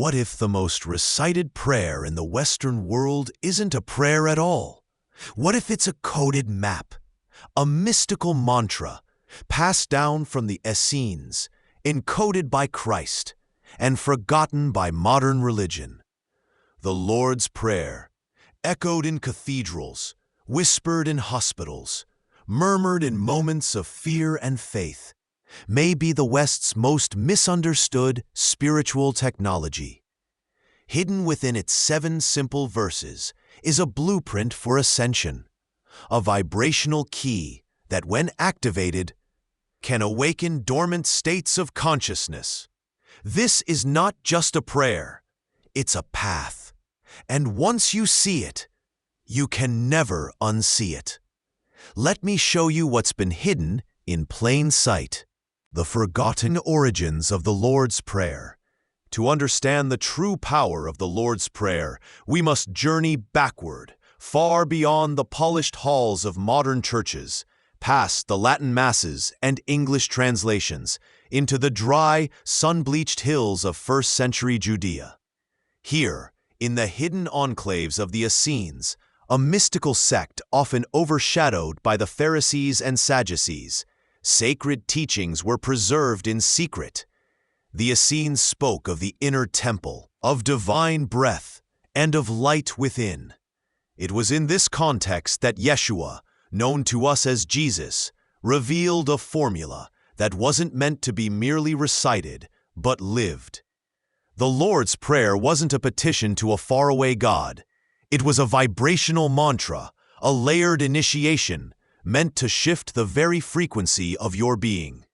What if the most recited prayer in the Western world isn't a prayer at all? What if it's a coded map, a mystical mantra, passed down from the Essenes, encoded by Christ, and forgotten by modern religion? The Lord's Prayer, echoed in cathedrals, whispered in hospitals, murmured in moments of fear and faith, may be the West's most misunderstood spiritual technology. Hidden within its 7 simple verses is a blueprint for ascension, a vibrational key that, when activated, can awaken dormant states of consciousness. This is not just a prayer, it's a path. And once you see it, you can never unsee it. Let me show you what's been hidden in plain sight. The forgotten origins of the Lord's Prayer. To understand the true power of the Lord's Prayer, we must journey backward, far beyond the polished halls of modern churches, past the Latin masses and English translations, into the dry, sun-bleached hills of first-century Judea. Here, in the hidden enclaves of the Essenes, a mystical sect often overshadowed by the Pharisees and Sadducees, sacred teachings were preserved in secret. The Essenes spoke of the inner temple, of divine breath, and of light within. It was in this context that Yeshua, known to us as Jesus, revealed a formula that wasn't meant to be merely recited, but lived. The Lord's Prayer wasn't a petition to a faraway God. It was a vibrational mantra, a layered initiation, meant to shift the very frequency of your being.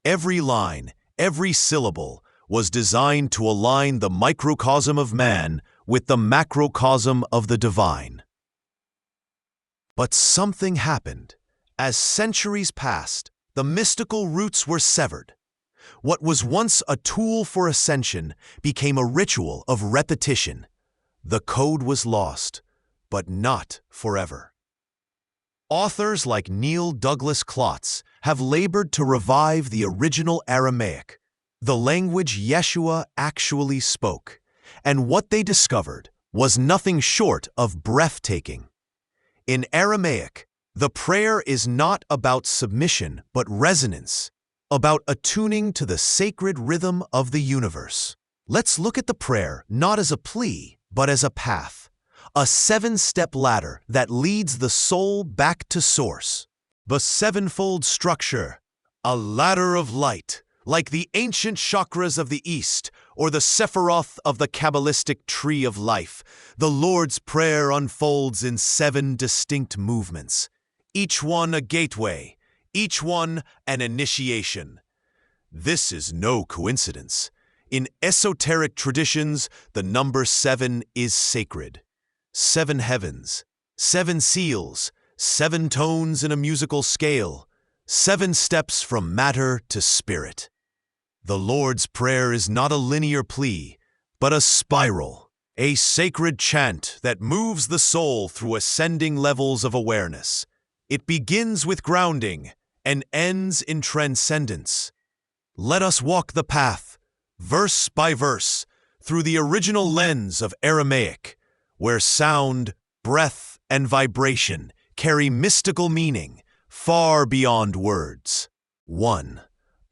Every line, every syllable, was designed to align the microcosm of man with the macrocosm of the divine. But something happened. As centuries passed, the mystical roots were severed. What was once a tool for ascension became a ritual of repetition. The code was lost, but not forever. Authors like Neil Douglas Klotz have labored to revive the original Aramaic, the language Yeshua actually spoke, and what they discovered was nothing short of breathtaking. In Aramaic, the prayer is not about submission but resonance, about attuning to the sacred rhythm of the universe. Let's look at the prayer not as a plea, but as a path. A 7-step ladder that leads the soul back to source. The sevenfold structure, a ladder of light, like the ancient chakras of the East or the Sephiroth of the Kabbalistic tree of life. The Lord's Prayer unfolds in 7 distinct movements, each one a gateway, each one an initiation. This is no coincidence. In esoteric traditions, the number 7 is sacred. 7 heavens, 7 seals, 7 tones in a musical scale, 7 steps from matter to spirit. The Lord's Prayer is not a linear plea, but a spiral, a sacred chant that moves the soul through ascending levels of awareness. It begins with grounding and ends in transcendence. Let us walk the path, verse by verse, through the original lens of Aramaic, where sound, breath, and vibration carry mystical meaning far beyond words. 1.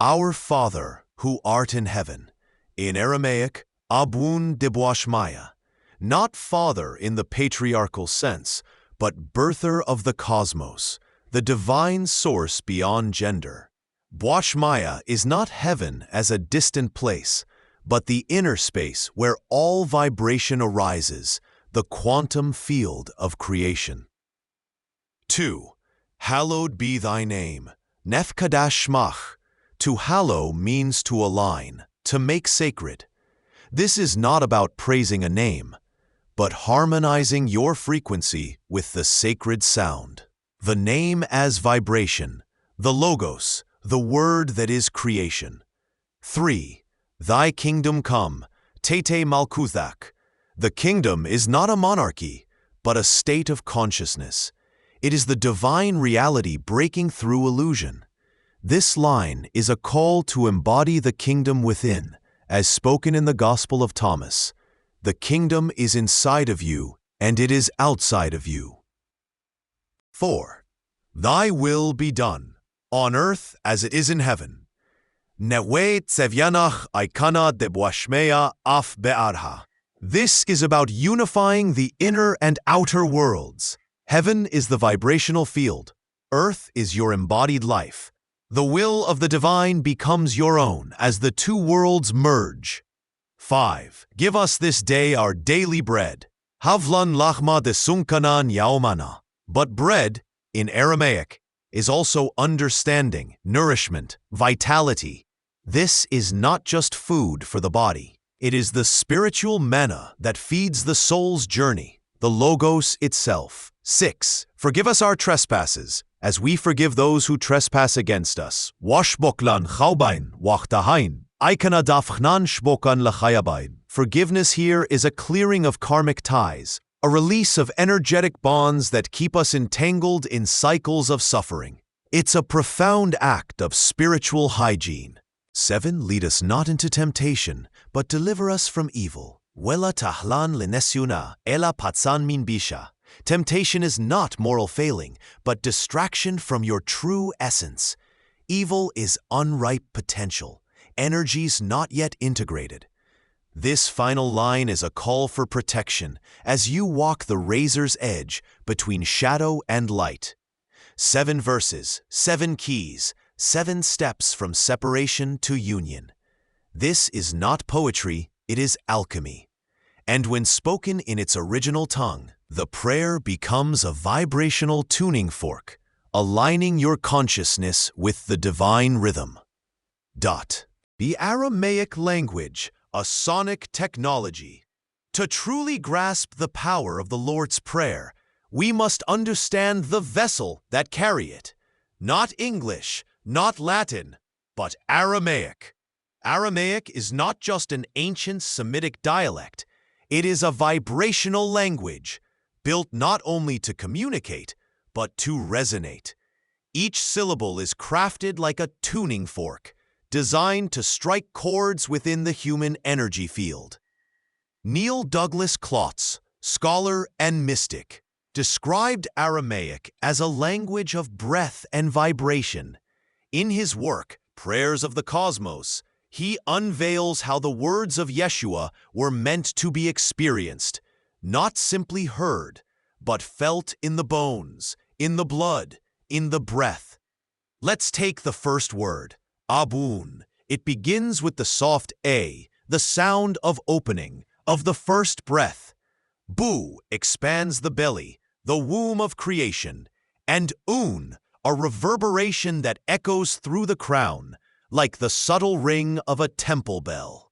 Our Father, who art in heaven. In Aramaic, Abun Debwashmaya. Not father in the patriarchal sense, but birther of the cosmos, the divine source beyond gender. Bwashmaya is not heaven as a distant place, but the inner space where all vibration arises, the quantum field of creation. 2. Hallowed be thy name. Nefkadash shmach. To hallow means to align, to make sacred. This is not about praising a name, but harmonizing your frequency with the sacred sound. The name as vibration, the logos, the word that is creation. 3. Thy kingdom come. Tete Malkuthak. The kingdom is not a monarchy, but a state of consciousness. It is the divine reality breaking through illusion. This line is a call to embody the kingdom within, as spoken in the Gospel of Thomas. The kingdom is inside of you, and it is outside of you. 4. Thy will be done, on earth as it is in heaven. Newe tsevyanach aikana debwashmeya af be'arha. This is about unifying the inner and outer worlds. Heaven is the vibrational field. Earth is your embodied life. The will of the divine becomes your own as the two worlds merge. 5. Give us this day our daily bread. Havlan lachma de sunkanan yaomana. But bread, in Aramaic, is also understanding, nourishment, vitality. This is not just food for the body. It is the spiritual manna that feeds the soul's journey, the logos itself. 6. Forgive us our trespasses, as we forgive those who trespass against us. Washboklan chaubain wachtahain. Ikanadafchnan shbokan lachayabain. Forgiveness here is a clearing of karmic ties, a release of energetic bonds that keep us entangled in cycles of suffering. It's a profound act of spiritual hygiene. 7. Lead us not into temptation, but deliver us from evil. Wela tahlan linesuna, ela patsan min bisha. Temptation is not moral failing, but distraction from your true essence. Evil is unripe potential, energies not yet integrated. This final line is a call for protection as you walk the razor's edge between shadow and light. 7 verses, 7 keys, 7 steps from separation to union. This is not poetry, it is alchemy. And when spoken in its original tongue, the prayer becomes a vibrational tuning fork, aligning your consciousness with the divine rhythm. The Aramaic language, a sonic technology. To truly grasp the power of the Lord's Prayer, we must understand the vessel that carry it. Not English, not Latin, but Aramaic. Aramaic is not just an ancient Semitic dialect. It is a vibrational language, built not only to communicate, but to resonate. Each syllable is crafted like a tuning fork, designed to strike chords within the human energy field. Neil Douglas Klotz, scholar and mystic, described Aramaic as a language of breath and vibration. In his work, Prayers of the Cosmos, he unveils how the words of Yeshua were meant to be experienced, not simply heard, but felt in the bones, in the blood, in the breath. Let's take the first word, Abun. It begins with the soft A, the sound of opening, of the first breath. Bu expands the belly, the womb of creation, and Un, a reverberation that echoes through the crown, like the subtle ring of a temple bell.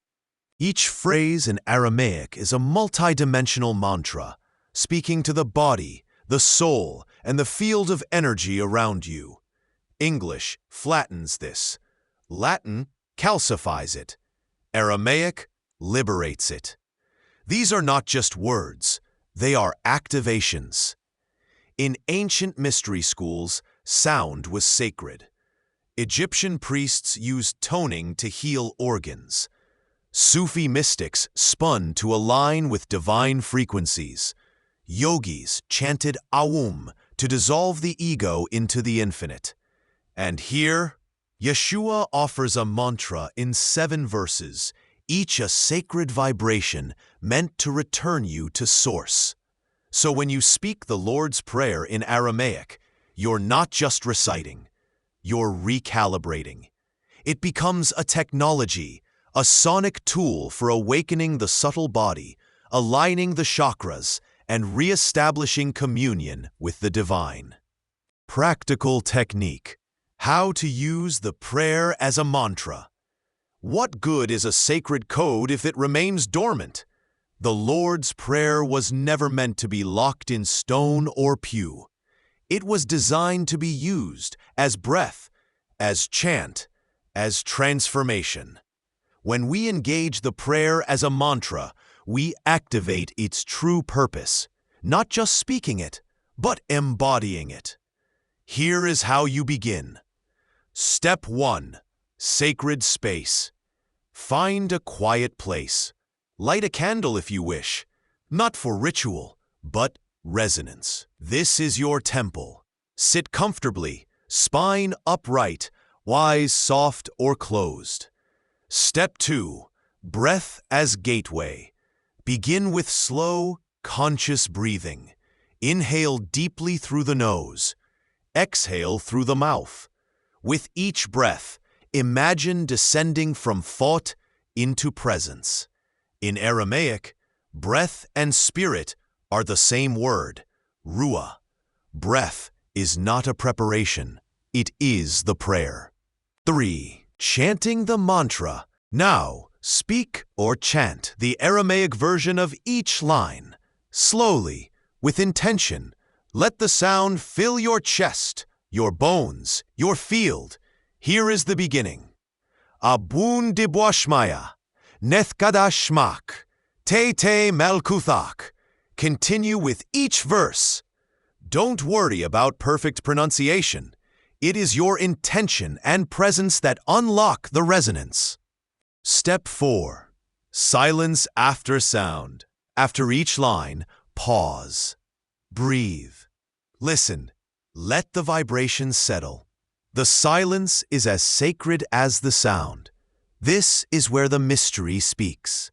Each phrase in Aramaic is a multidimensional mantra, speaking to the body, the soul, and the field of energy around you. English flattens this. Latin calcifies it. Aramaic liberates it. These are not just words, they are activations. In ancient mystery schools, sound was sacred. Egyptian priests used toning to heal organs. Sufi mystics spun to align with divine frequencies. Yogis chanted Aum to dissolve the ego into the infinite. And here, Yeshua offers a mantra in 7 verses, each a sacred vibration meant to return you to Source. So when you speak the Lord's Prayer in Aramaic, you're not just reciting, you're recalibrating. It becomes a technology, a sonic tool for awakening the subtle body, aligning the chakras, and re-establishing communion with the divine. Practical technique. How to use the prayer as a mantra. What good is a sacred code if it remains dormant? The Lord's Prayer was never meant to be locked in stone or pew. It was designed to be used as breath, as chant, as transformation. When we engage the prayer as a mantra, we activate its true purpose, not just speaking it, but embodying it. Here is how you begin. Step 1. Sacred space. Find a quiet place. Light a candle if you wish, not for ritual, but resonance. This is your temple. Sit comfortably, spine upright, eyes soft or closed. Step 2. Breath as gateway. Begin with slow, conscious breathing. Inhale deeply through the nose. Exhale through the mouth. With each breath, imagine descending from thought into presence. In Aramaic, breath and spirit are the same word, ruah. Breath is not a preparation, it is the prayer. 3. Chanting the mantra. Now, speak or chant the Aramaic version of each line. Slowly, with intention, let the sound fill your chest, your bones, your field. Here is the beginning. Abun dibwashmaya, nethkadashmak, te melkuthak. Continue with each verse. Don't worry about perfect pronunciation. It is your intention and presence that unlock the resonance. Step 4. Silence after sound. After each line, pause. Breathe. Listen. Let the vibrations settle. The silence is as sacred as the sound. This is where the mystery speaks.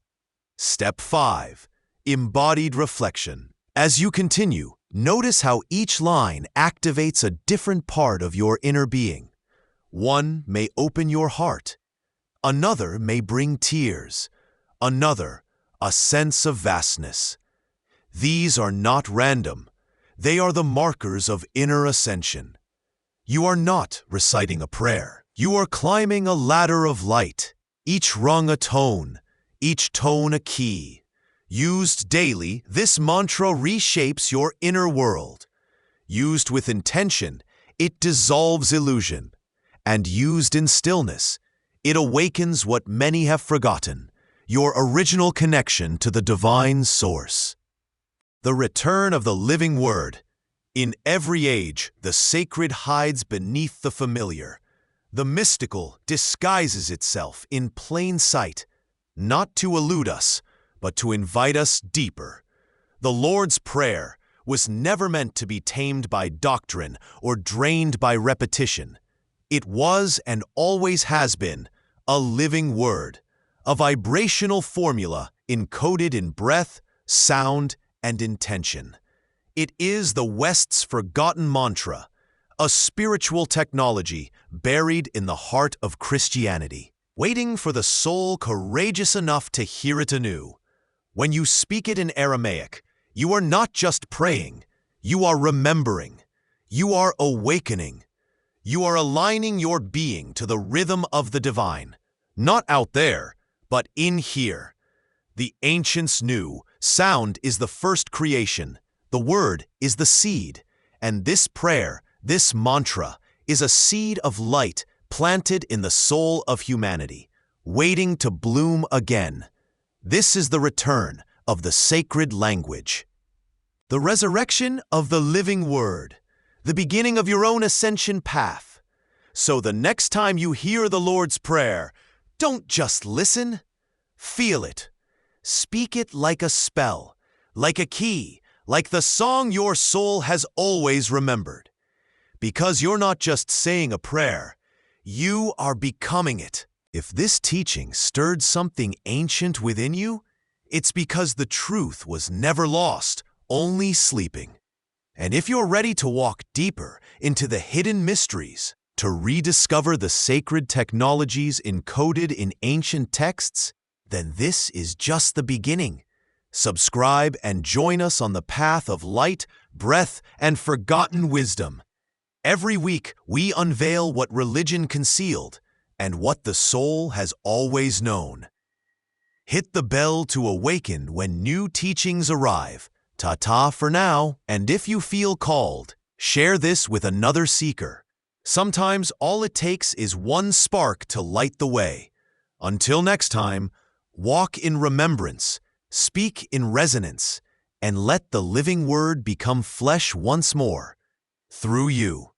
Step 5. Embodied reflection. As you continue, notice how each line activates a different part of your inner being. One may open your heart. Another may bring tears. Another, a sense of vastness. These are not random. They are the markers of inner ascension. You are not reciting a prayer. You are climbing a ladder of light, each rung a tone, each tone a key. Used daily, this mantra reshapes your inner world. Used with intention, it dissolves illusion. And used in stillness, it awakens what many have forgotten, your original connection to the divine source. The return of the living word. In every age, the sacred hides beneath the familiar. The mystical disguises itself in plain sight, not to elude us, but to invite us deeper. The Lord's Prayer was never meant to be tamed by doctrine or drained by repetition. It was and always has been a living word, a vibrational formula encoded in breath, sound, and intention. It is the West's forgotten mantra, a spiritual technology buried in the heart of Christianity, waiting for the soul courageous enough to hear it anew. When you speak it in Aramaic, you are not just praying, you are remembering, you are awakening. You are aligning your being to the rhythm of the divine, not out there, but in here. The ancients knew sound is the first creation, the word is the seed, and this prayer, this mantra, is a seed of light planted in the soul of humanity, waiting to bloom again. This is the return of the sacred language. The resurrection of the living word. The beginning of your own ascension path. So the next time you hear the Lord's Prayer, don't just listen, feel it. Speak it like a spell, like a key, like the song your soul has always remembered. Because you're not just saying a prayer, you are becoming it. If this teaching stirred something ancient within you, it's because the truth was never lost, only sleeping. And if you're ready to walk deeper into the hidden mysteries, to rediscover the sacred technologies encoded in ancient texts, then this is just the beginning. Subscribe and join us on the path of light, breath, and forgotten wisdom. Every week, we unveil what religion concealed and what the soul has always known. Hit the bell to awaken when new teachings arrive. Ta-ta for now, and if you feel called, share this with another seeker. Sometimes all it takes is one spark to light the way. Until next time, walk in remembrance, speak in resonance, and let the living word become flesh once more through you.